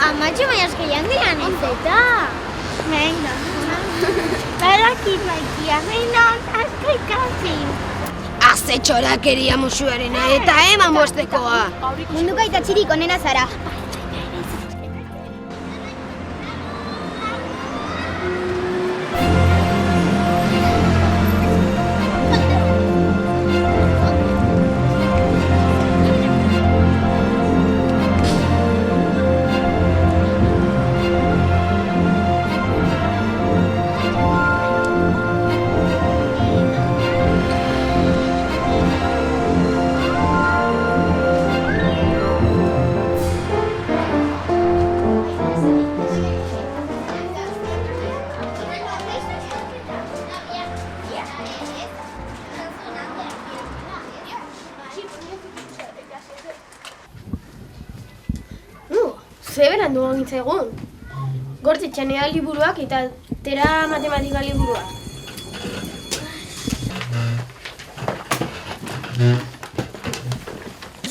Amatxo, baina eskaian dian ez eta. Venga. Badakit maitia, venga, asko ikasi. Haze txorakeria musuarena eta eman bostekoa. Munduko aitatxirik onena zara. Zeberan duan gintzegun. Gortze txanea liburuak eta tera matematika liburuak.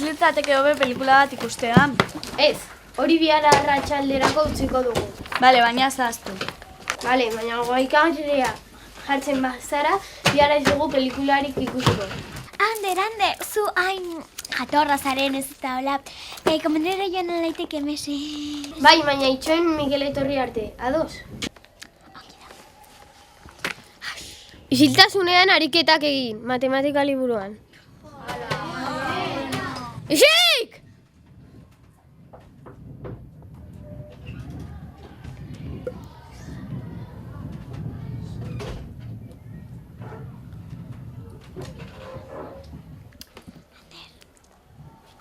Litzateke hobe pelikula bat ikustea. Ez, hori bihar arratsalderako utziko dugu. Bale, baina zahaztu. Bale, baina goikaria jartzen bazara, bihar ez dugu pelikularik ikusiko. Ander, zu hain jatorra zaren ez eta hola. Komenera joan alaiteke mese. Bai, baina itxoen Mikel etorri arte, ados? Isiltasunean ariketak egin, matematika liburuan. Isik!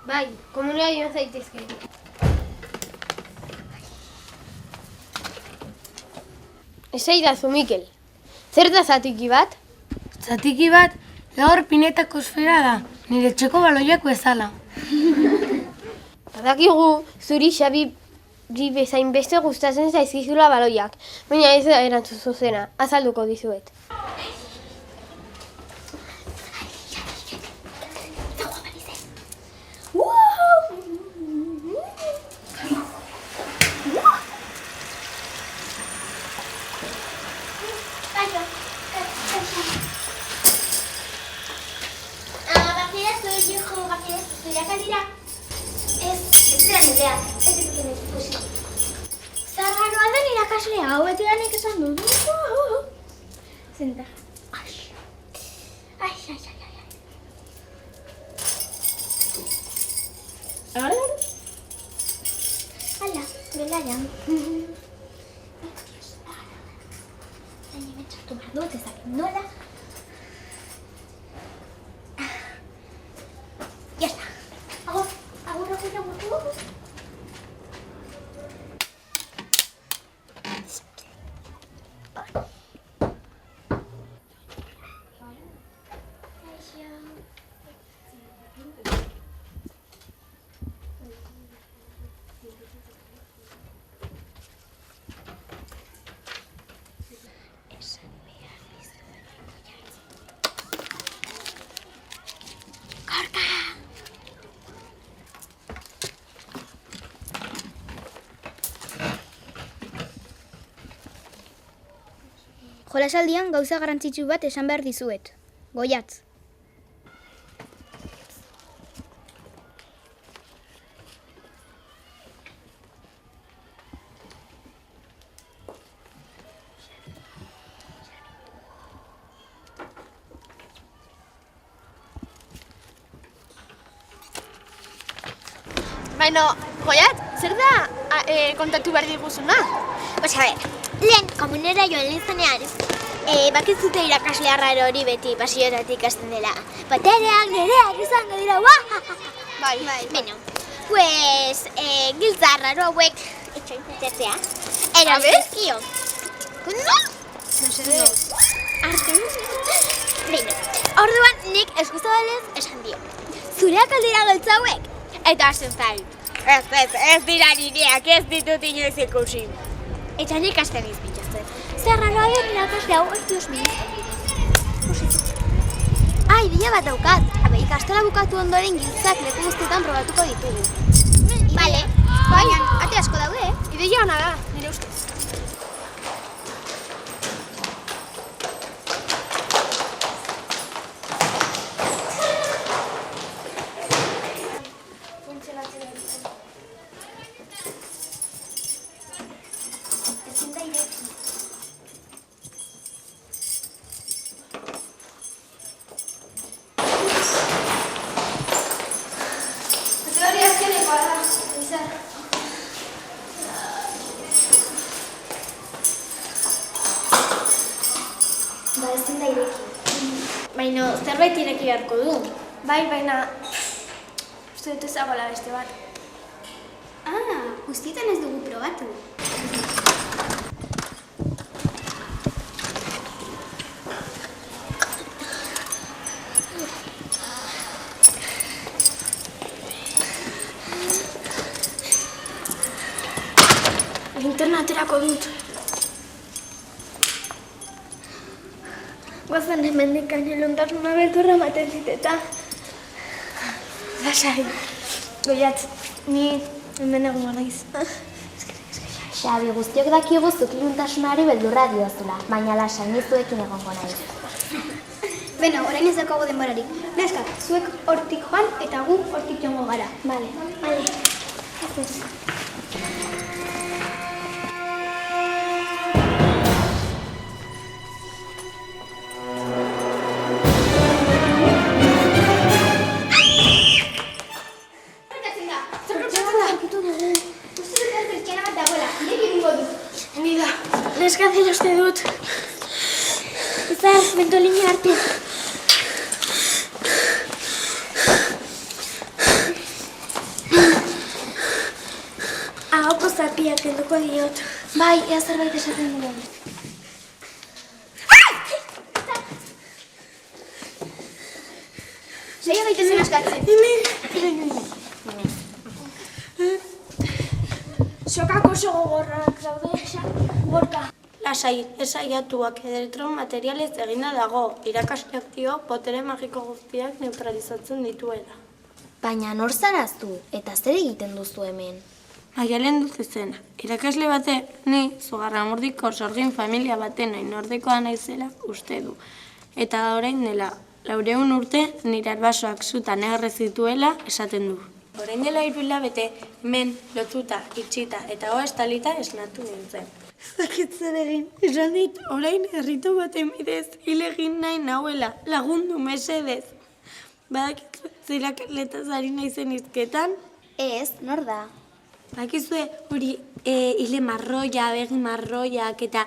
Bai, komunera joan zaitezke. Esaidazu, Mikel. Zer da zatiki bat? Zatiki bat, gaur pinetako esfera da, nire txeko baloiak bezala. Badakigu, zuri Xabi bezain beste gustatzen zaizkizula baloiak, baina ez da erantzun zuzena, azalduko dizuet. Zarraroa den irakaslea, hau beti ganek esan du. Zenta. Ai. Hala, belaian. Zain hemen txartu behar dut, ezak nola. Ya está. Agur. Jolasaldian gauza garrantzitsu bat esan behar dizuet. Goiatz. Baina, Goiat, zer da kontatu behar diguzuna? Pues a ver, lehen komunera joan lintzenean, bakizute irakasle arraro hori beti pasioetatik hasten dela. Batereak nereak izango dira, Bai. Beno, pues, giltza raro hauek etxoin putetzea. Eran dizkio. No? Arte. Beno, orduan nik eskuzabalez esan dio. Zureak aldira giltza hauek? Eta zuzai. Ez dira nireak, ez ditut inoiz ikusi. Eta nik asten izbitzatzen. Zer raro haiek irakasle hau, Dios mío. Ideia bat daukat. Ikastola bukatu ondoren giltzak leku guztietan probatuko ditugu. Bale, baina, ate asko daude, Ideia ona da, nire ustez. ezin da ireki. Baina zerbait ireki beharko du. Bai, baina... Uste dut ezagola beste bat. Guztietan ez dugu probatu. Linterna aterako dut. Guazen hemendik gaineluntasuna beldurra ematen ziteta. Lasai. Goiatz, ni hemen egongo naiz. Xabi, guztiok dakigu zuk iluntasunari beldurra diozula, baina lasai ni zuekin egongo naiz. Beno, orain ez daukagu denborarik. Neskak, zuek hortik joan eta gu hortik joango gara. Bale. Neska zer uste dut. Izar, bentolina hartu. Ahoko zapia kenduko diot. Bai, ea zerbait esaten duen. Seia gaitezen askatzen. Sokak oso gogorrak daude, Gorka. Lasai, esaiatuak elektromaterialez egina dago, irakasleak dio botere magiko guztiak neutralizatzen dituela. Baina nor zaraztu, eta zer egiten duzu hemen? Maialen dut izena, irakasle bate, ni Zugarramurdiko sorgin familia baten oinordekoa naizela uste du. Eta orain dela, 400 urte nire arbasoak zutan errez zituela esaten du. Orain dela 3 hilabete, hemen lotuta, itxita eta hoa estalita esnatu nintzen. Zakitzen egin, esan dit, orain herritu baten bidez, hil egin nahi nahuela, lagundu mesedez. Badakit zirakletaz ari naizen izketan? Ez, nor da? Bakizue hori hile marroia, begi marroiak eta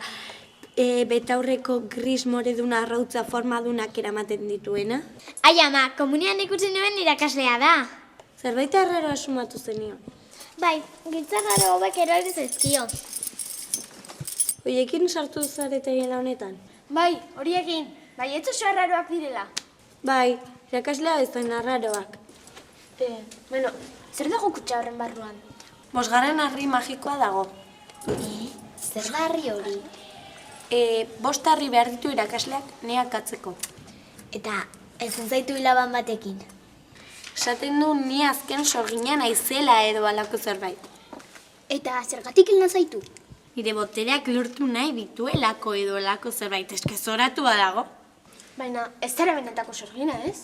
betaurreko gris moreduna arrautza formadunak eramaten dituena? Ai ama, komunian ikusi nuen irakaslea da. Zerbait arraro asumatu zenio. Bai, giltzarraro hauek erori zaizkio. Hoiekin sartu zarete gela honetan? Bai, horiekin. Bai, ez oso arraroak direla. Bai, irakaslea ez zen arraroak. Bueno, zer dago kutxa horren barruan? 5. harri magikoa dago. Zer da harri hori? 5 harri behar ditu irakasleak neak atzeko. Eta ezin zaitu hilaban batekin. Esaten du ni azken sorgina naizela edo alako zerbait. Eta zergatik hil zaitu? Nire botereak lortu nahi dituelako edo alako zerbait, eske zoratua dago. Baina, ez zara benetako sorgina, ez?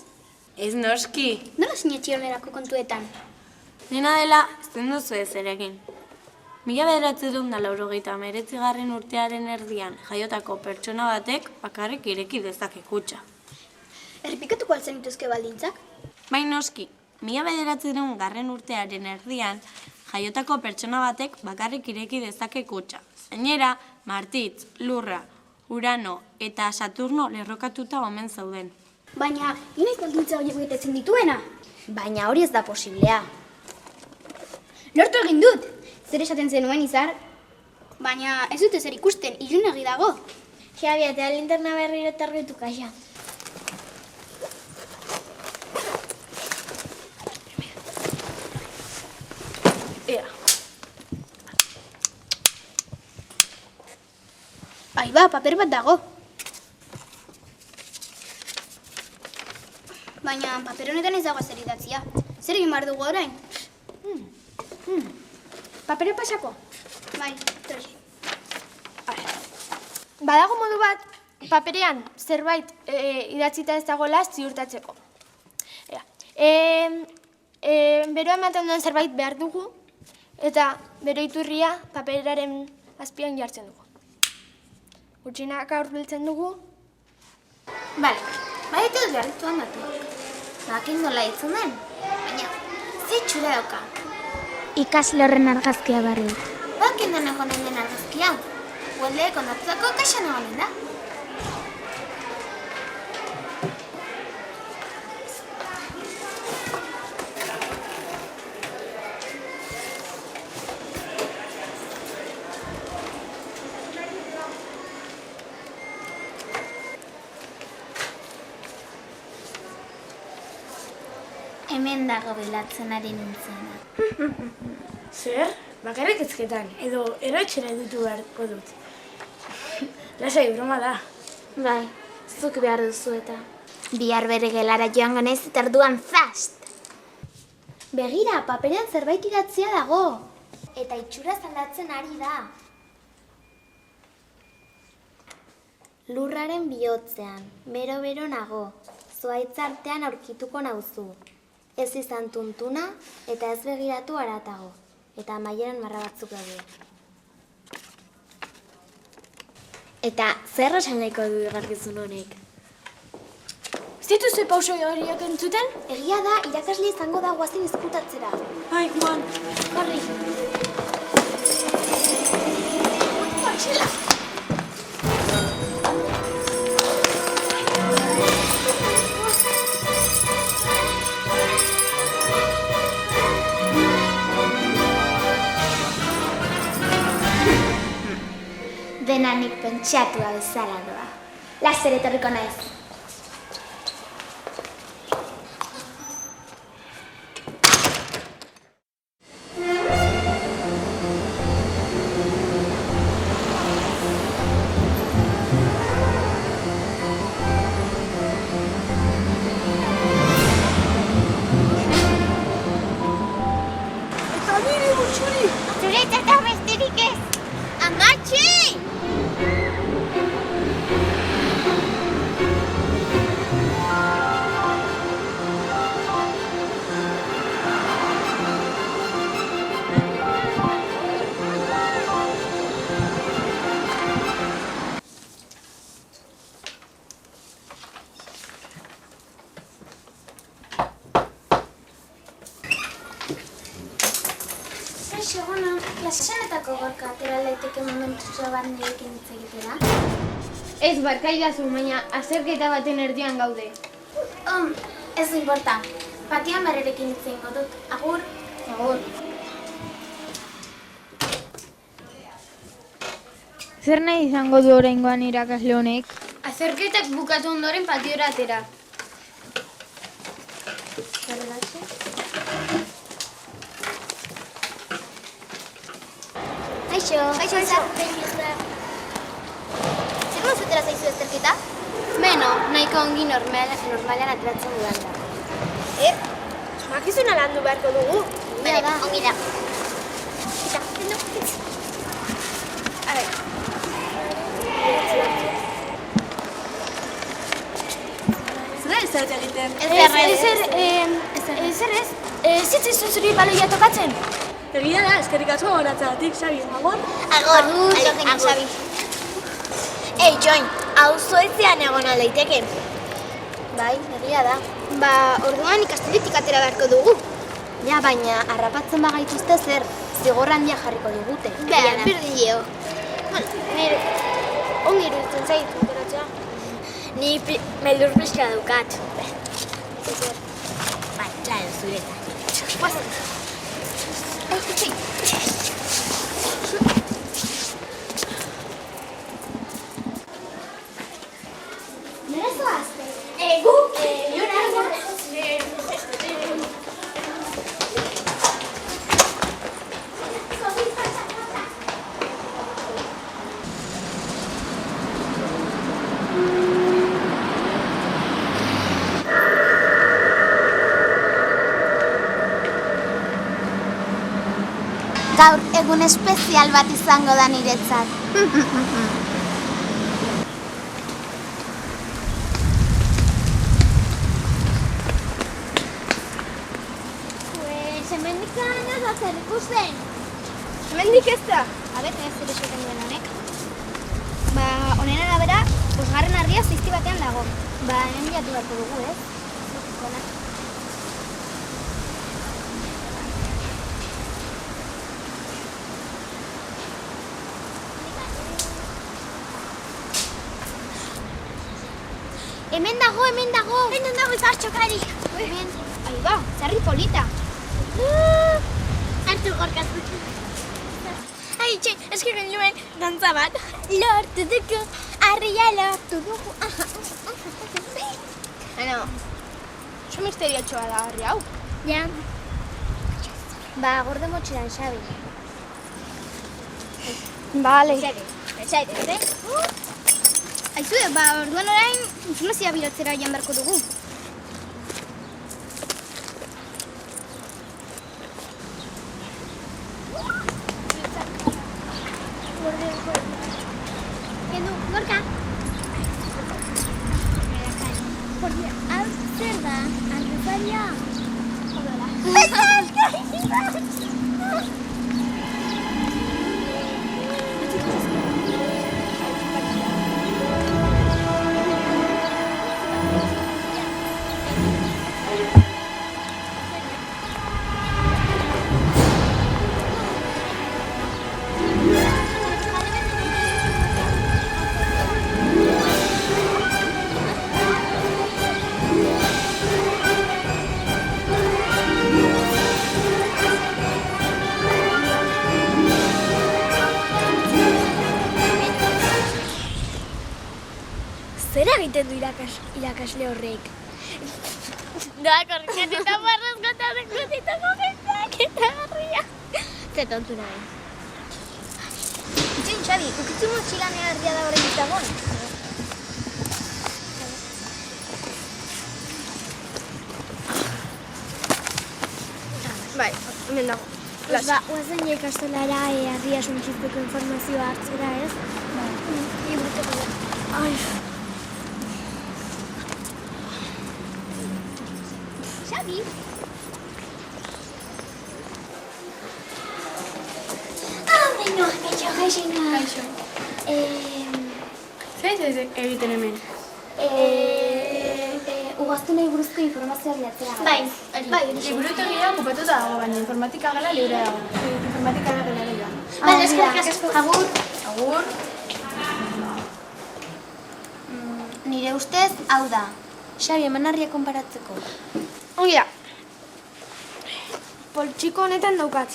Ez noski. Nola sinetxi honerako kontuetan? Dena dela, ezten duzu ez erekin. 1989 urtearen erdian jaiotako pertsona batek bakarrik ireki dezake kutxa. Errepikatuko altzen dituzke baldintzak? Bai noski, 1900 urtearen erdian jaiotako pertsona batek bakarrik ireki dezake kutxa. Gainera, Martitz, Lurra, Urano eta Saturno lerrokatuta omen zauden. Baina, inoiz baldintza horiek betetzen dituena? Baina hori ez da posiblea. Lortu egin dut! Zer esaten zenuen izar? Baina ez dute zer ikusten, ilunegi dago. Xabi, eta linterna berriro targetu kaxa. Ea. Aiba, paper bat dago. Baina paper honetan ez dago zer idatzia. Zer egin behar dugu orain? Papero pasako? Bai, torri. Badago modu bat, paperean zerbait idatzita ez dagoela ziurtatzeko. Ea. Beroa ematen duen zerbait behar dugu, eta bero iturria paperaren azpian jartzen dugu. Gutxinaka hurbiltzen dugu. Bale, baditu dut beharrituan batu. Bakin nola ditzen den, baina ze txura dauka. Ikasle horren argazkia barri. Bakin den egonen den argazkia. Gueldeek ondatzako kaxan egonen da. Hemen dago bilatzen ari nintzena. Zer? Bakarrik ezketan, edo eroitxera edutu beharko dut. Lasai, broma da. Bai, zuk behar duzu eta. Bihar bere gelara joango naiz eta orduan fast! Begira, paperean zerbait idatzia dago. Eta itxura zaldatzen ari da. Lurraren bihotzean, bero-bero nago. Zuaitz artean aurkituko nauzu. Ez izan tuntuna eta ez begiratu haratago. Eta amaieran marra batzuk daude. Eta zer esan nahiko du egarkizun honek? Ez dituzu pauso horiak entzuten? Egia da, irakasle izango da guazen izkutatzera. Bai, Juan. Horri. Mochila! Dena nik pentsatua bezala doa. Laster etorriko naiz. Eta nire gutxuri! Zuretzat eta besterik ez! Amatxi! Kaixo, bueno, klasesanetako gorka atera daiteke momentu bat nirekin hitz egitera. Ez barkaidazu, baina azerketa baten erdian gaude. Ez du importa. Patian barrerekin hitz egingo dut. Agur. Agur. Zer nahi izango du oraingoan irakasle honek? Azerketak bukatu ondoren patiora atera. Kaixo. Kaixo, Izar. Zer gozatera zaizu azterketa? Beno, nahiko ongi normalean ateratzen dudan da. Makizuna landu beharko dugu. Bale, ongi da. Zura ez zait egiten. Ezer ez? Zitzaizu zuri baloia tokatzen? Egia da, eskerrik asko horatzagatik, Xabi, agor? Agor, Xabi. Ei, Join, hau zuetzean egon aldaiteke. Bai, egia da. Ba, orduan ikasteletik atera beharko dugu. Ja, baina harrapatzen bagaituzte zer, zigor handia jarriko digute. Berdin dio. Nire, ongi iruditzen zait, ateratzea. Ni meldur pixka daukat. Bai, claro, zuretzat. Nora zoaz? Gaur egun espezial bat izango da niretzat. Hemendik ez da zer ikusten. Hemendik ez da. Aber, ez zer esaten duen honek. Ba, honen arabera, bosgarren harria zizti batean dago. Ba, hemen bilatu beharko dugu, ez? Hemen dago. Hemen dago izartxokari. Hemen, ahi ba, zarri polita. Hartu gorkaz. Ai, txe, eski genuen dantza bat. Lortu dugu, harria lortu dugu. Bueno, oso misteriotxoa da harri hau. Ja. Ba, gorde motxilan, Xabi. Bale. Zaitez, Aizue, ba, orduan orain informazioa bilatzera joan beharko dugu. Kendu, gorka. Hau zer da, artezaria. Zer egiten du irakasle horrek? Da, korrikatita barraz gotatzen gotitako jentzak eta harria. Ze tontu nahi. Itxoin, Xabi, ukitzu motxilan harria da horrein dagoen. Bai, hemen dago. Ba, oazen ja ikastolara harria suntzitzeko informazioa hartzera, ez? Ai, Xabi? Beno, gaixo. Zer egiten hemen? Ugaztu nahi buruzko informazioa bilatzera. Bai, Liburutegia okupatuta dago, baina informatika gela libre dago. Informatika gela libre dago. Bale, eskerrik asko. Agur. Agur. Nire ustez, hau da. Xabi, eman harria konparatzeko. ongi da. Poltsiko honetan daukat.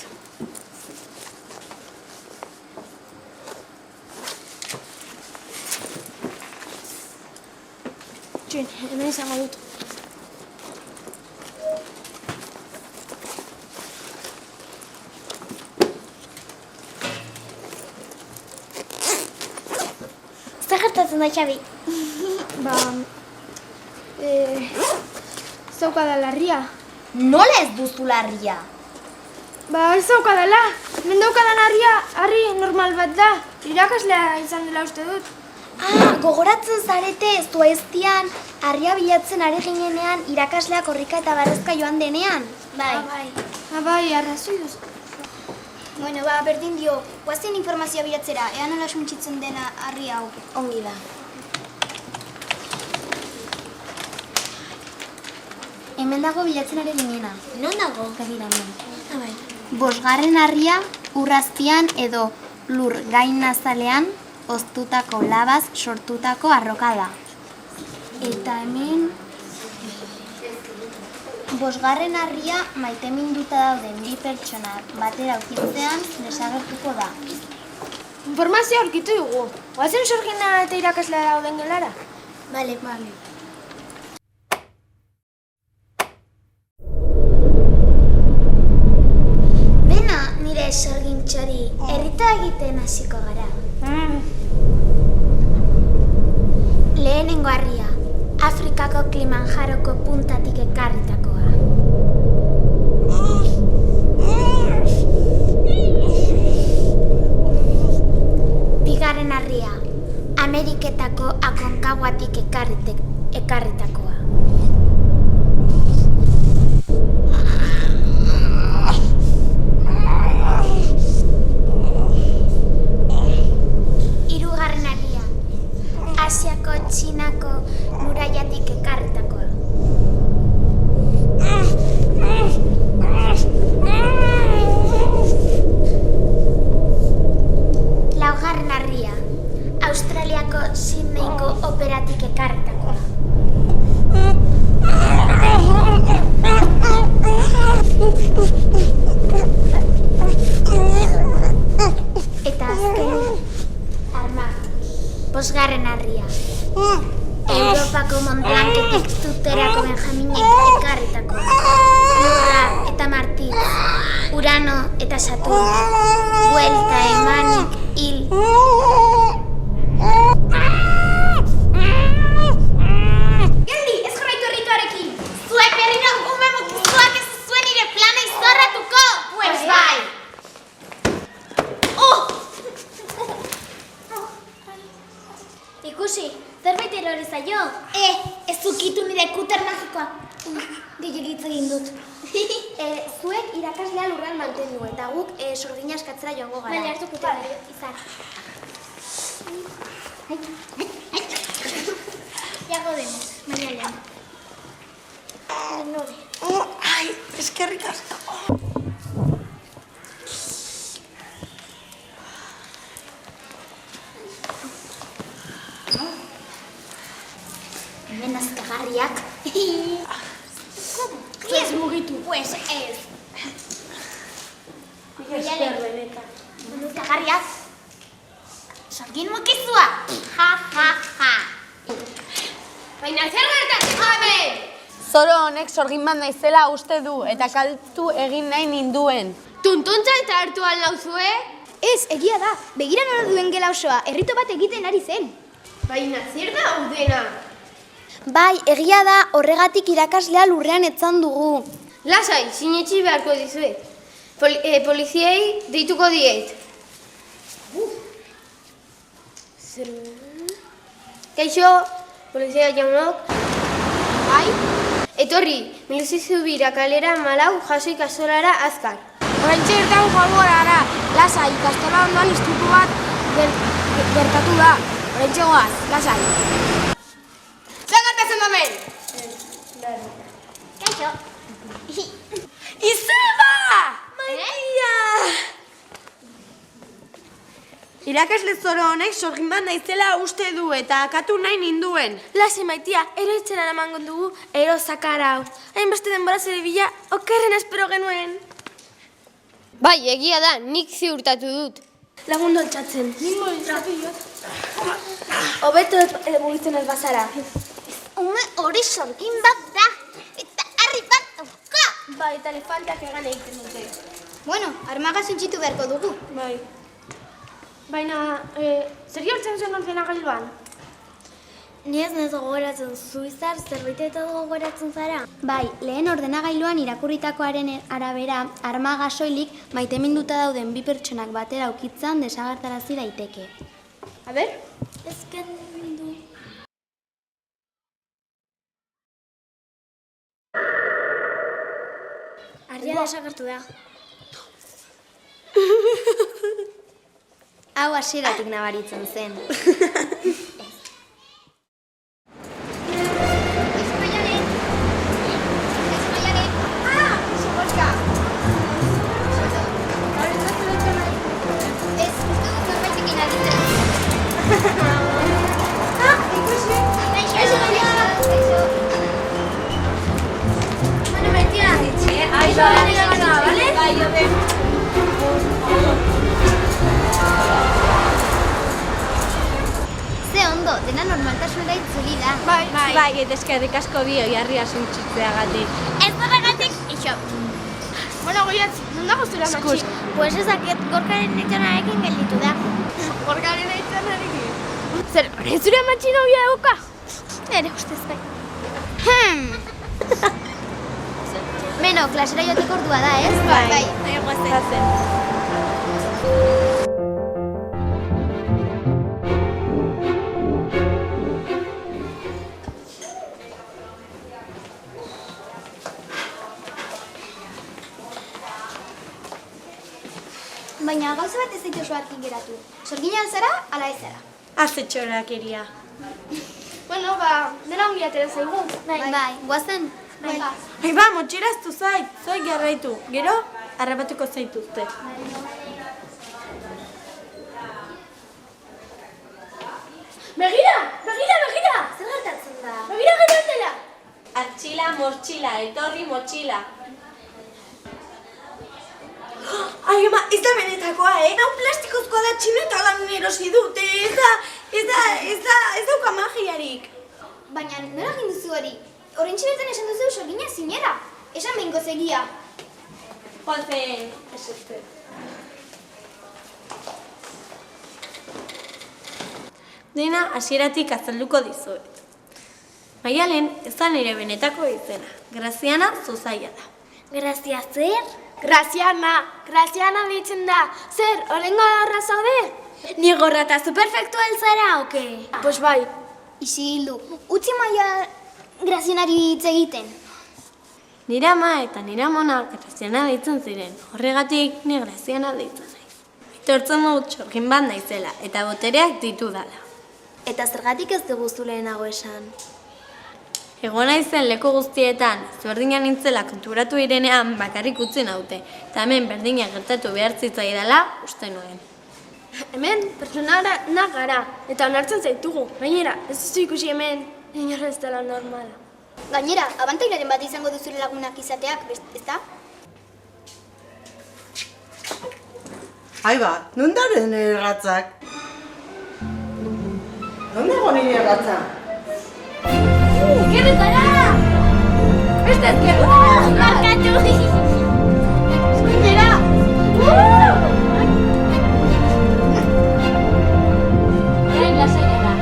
Txin, hemen izango dut. Zer gertatzen da, Xabi? Ba, zaukadala harria. Nola ez duzu larria? Ba, ez zaukadala. Hemen daukadan harri normal bat da. Irakaslea izan dela uste dut. Gogoratzen zarete, zuaiztian, harria bilatzen ari ginenean, irakasleak korrika eta barrezka joan denean? bai. Bai, arrazoi duzu. Bueno, ba, berdin dio, guazen informazioa bilatzera, ea nola suntzitzen dena harri hau. Ongi da. Hemen dago bilatzen ari ginena. Non dago? Begira hemen. Bosgarren harria urraztian edo lur gainazalean oztutako labaz sortutako arroka da. Eta hemen Bosgarren harria maiteminduta dauden bi pertsona batera aurkitzean desagertuko da. Informazioa aurkitu dugu. Goazen Sorgina eta irakaslea dauden gelara? Bale. Bena, nire sorgintxori, errita egiten hasiko gara. Lehenengo harria, Afrikako Kilimanjaroko puntatik ekarritakoa. Bigarren harria, Ameriketako Akonkaguatik ekarritakoa. Hirugarren harria, Asiako Txinako muraiatik ekarritakoa. Laugarren harria, Australiako Sydneyko operatik ekarritakoa. Eta azken bosgarren harria, Europako Montblanketik Zuterako Benjaminek ekarritakoa. Lurra eta Martí, Urano eta Saturno, buelta emanik hil. Geldi, ez jarraitu errituarekin! Zuek berriro ume mukizuak ez zuen nire plana izorratuko! Pues bai! Ikusi, zerbait erori zaio? Ez ukitu nire kuter magikoa. Gehiagitz egin dut. Zuek irakaslea lurran mantendu eta guk sorgina eskatzera joango gara. Baina hartu kuter izan. Ya godemos, mañana. Ai, eskerrik asko. Hemen azkagarriak. Ez mugitu. Pues ez. Azkagarriak. Sorgin mukizua. Ja. Baina zer gertatzen hemen? Zoro honek sorgin bat naizela uste du eta kaltu egin nahi ninduen. Tuntuntza eta hartu al nauzue? Ez, egia da. Begira nola duen gela osoa, errito bat egiten ari zen. Baina zer da hau dena? Bai, egia da, horregatik irakaslea lurrean etzan dugu. Lasai, sinetxi beharko dizuet. Poliziei deituko diet. Kaixo, polizia jaunok. Bai? Etorri, Miluzi Zubira kalera 4 jaso ikastolara azkar. Oraintxe bertan joango gara, lasai, ikastola ondoan istripu bat gertatu da. Oraintxe goaz, lasai. Zer gertatzen hemen? Kaixo. Izeba! Maitia! Irakasle Zoro honek sorgin bat naizela uste du eta akatu nahi ninduen. Lasai Maitia, eroitzen eramango dugu erozakar hau. Hainbeste denbora zerebila, okerren espero genuen. Bai, egia da, nik ziurtatu dut. Lagundu altxatzen. Nik mobiltzatu diot. Hobeto mugitzen ez bazara. Ume hori sorgin bat da. Eta harri bat dauka. Bai, eta elefanteak egan egiten dute. Bueno, armaga zuntxitu beharko dugu. Bai. Baina, zer jartzen zen ordenagailuan? Ni ez nez gogoratzen zuizar zerbaitetan gogoratzen zara. Bai, lehen ordenagailuan irakurritakoaren arabera, armaga soilik maiteminduta dauden bi pertsonak batera ukitzan desagertarazi daiteke. A ber? Ezkendu. Arria desagertu da. Hau hasieratik nabaritzen zen. Bueno, itzuli da. Bai, eta eskerrik asko bi oiarria suntzitzeagatik. Ez horregatik, ixo. Bueno, goiatz, non dago zure amatxi? Pues ezakit gorkaren etxanarekin gelditu da. Gorkaren aitzanarekin. Zer, ez zure amatxi nobia dauka? Nere ustez bai. Beno, klasera joteko ordua da, ez? Bai. Goazen. Baina gauza bat ez zaitu oso argi geratu. Sorginan zara, ala ez zara. Azetxorak eria. Bueno, dena ongi atera zaigu. Bai, guazen. Bai. Ai ba, motxiraztu zait, zoik jarraitu. Gero, harrapatuko zaituzte. Begira! Zer gertatzen da? Begira gertatzela! Artxila, mortxila, etorri motxila. Ai, ama, ez da benetakoa, Hau plastikozkoa da txineta lan erosi dute, ez dauka magiarik. Baina nola egin duzu hori? Horrentxe bertan esan duzu sorgina zinera. Esan behingo zegia. Joazen, ez uste. Dena hasieratik azalduko dizuet. Maialen ez da nire benetako izena. Graziana Zuzaia da. Grazia zer? Graziana ditzen da. Zer, horrengo horra zaude? Ni gorra eta superfektua elzara, oke? Pues bai. Isildu, utzi maia Grazianari hitz egiten. Nire ama eta nire amona Graziana deitzen ziren. Horregatik ni Graziana deitzen naiz. Aitortzen dut sorgin bat naizela eta botereak ditudala. Eta zergatik ez dugu zu lehenago esan? Egon naizen leku guztietan, ezberdina nintzela konturatu direnean bakarrik utzi naute, eta hemen berdina gertatu behar zitzaidala uste nuen. Hemen, pertsonanak gara, eta onartzen zaitugu. Gainera, ez duzu ikusi hemen, inorra ez dela normala. Gainera, abantailaren bat izango duzure lagunak izateak, ezta? Aiba, non daude nire erratzak? Non dago nire erratza? Gerretara! Beste ezkerra! Markatu! Zuinera! Orain lasaia da.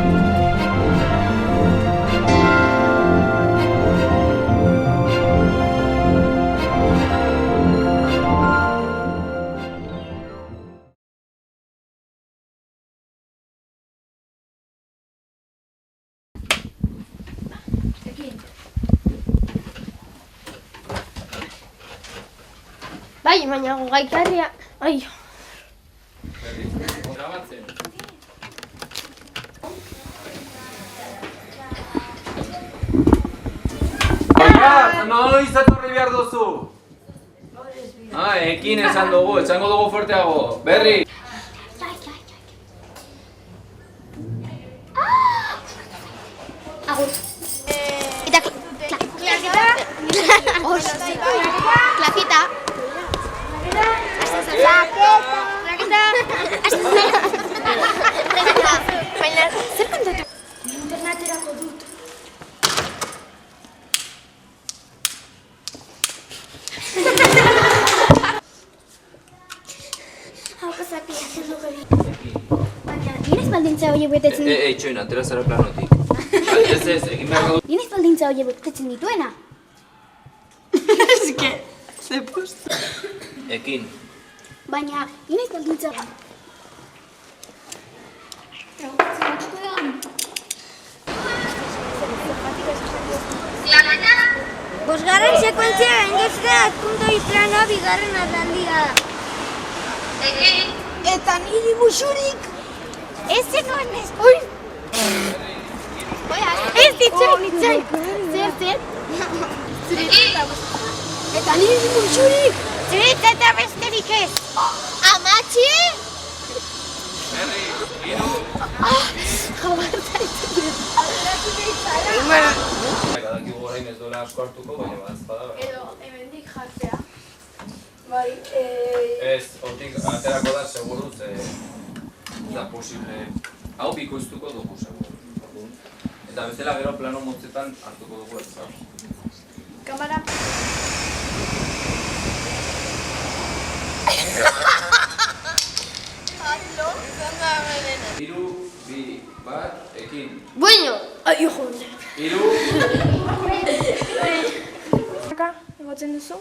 Bai, baina gaikarria... Ai, Noiz etorri behar duzu? Ekin esan dugu, esango dugu fuerteago. Berri! Agur. Eta klakita. Klakita. baina zer kontatu? Internaterako dut. Hau kasapia zen dugu. Baina, nire baldintza horiek betetzen ditu. Txoin, atera zara planotik. Ez, egin behar dugu. Nire baldintza horiek betetzen dituena. Eske, ze post. Ekin. Baina, nire baldintza... Bosgarren sekuentzia gainduztea punto plana bigarren ataldia. Eta niri musurik! Ez zegoen ez. Ui! Ez ditzai. Zer? Eta niri musurik! Zuritz eta besterik ez. Amatxi? Kadakigu orain ez dola asko hartuko, baina bazpada. Edo, hemendik jartzea. Bai, Ez, hortik aterako da, seguru, ze... da posible... Hau bikoiztuko dugu, seguru. Eta bestela gero plano motzetan hartuko dugu ez. Kamara. Hiru, bi, bat, ekin. Bueno! Ai, jo. Hiru, Aka, egotzen duzu?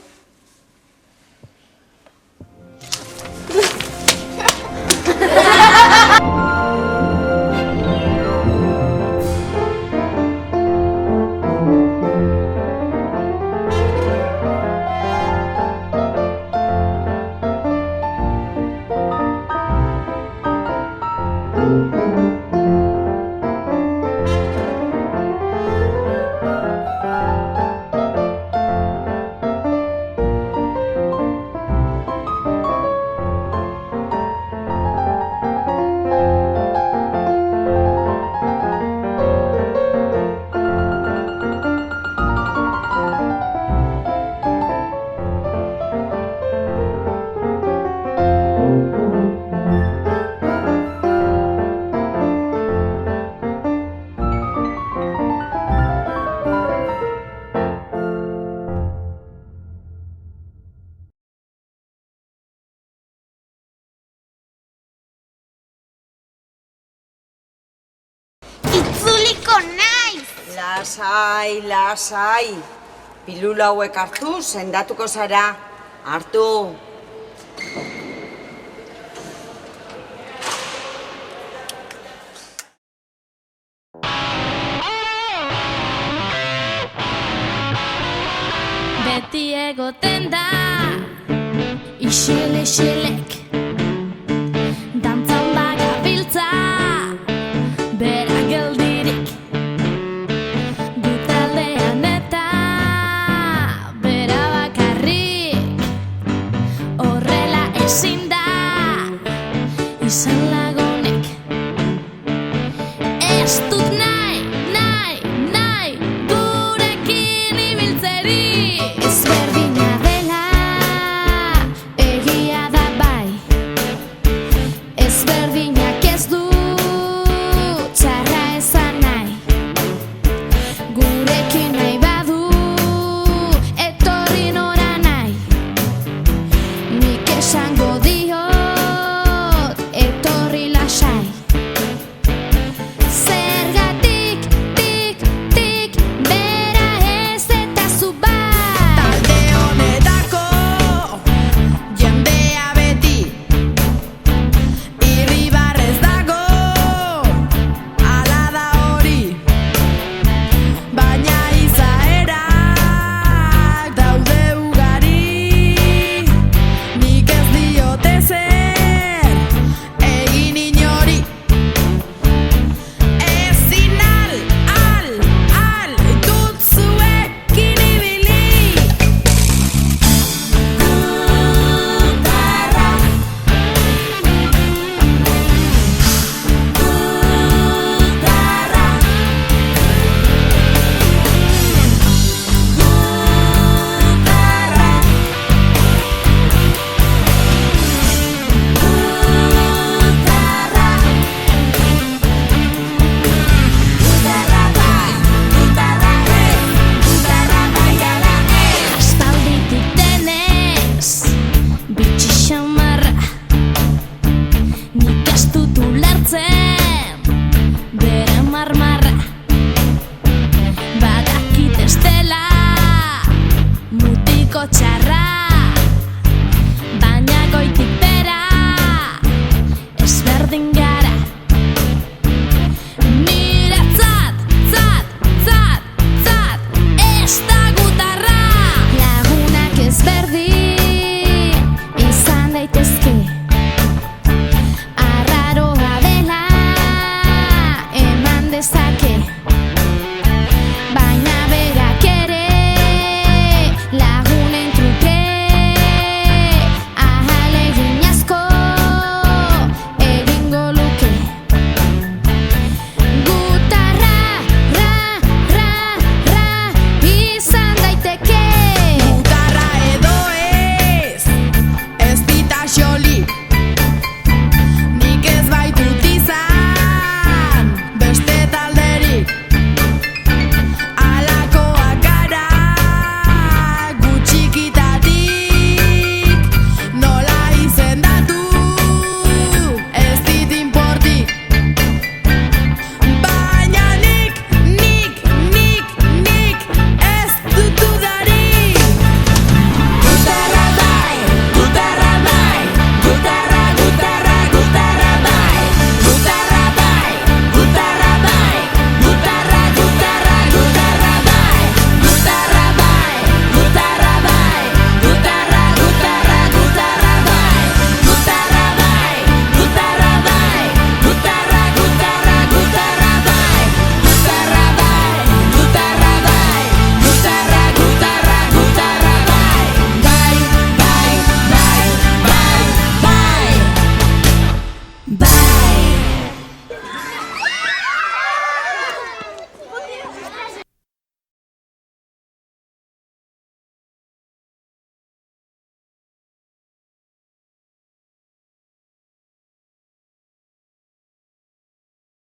Itzuliko naiz! Lasai, lasai. Pilula hauek hartu, sendatuko zara. Hartu. Beti egoten da, isele-xelek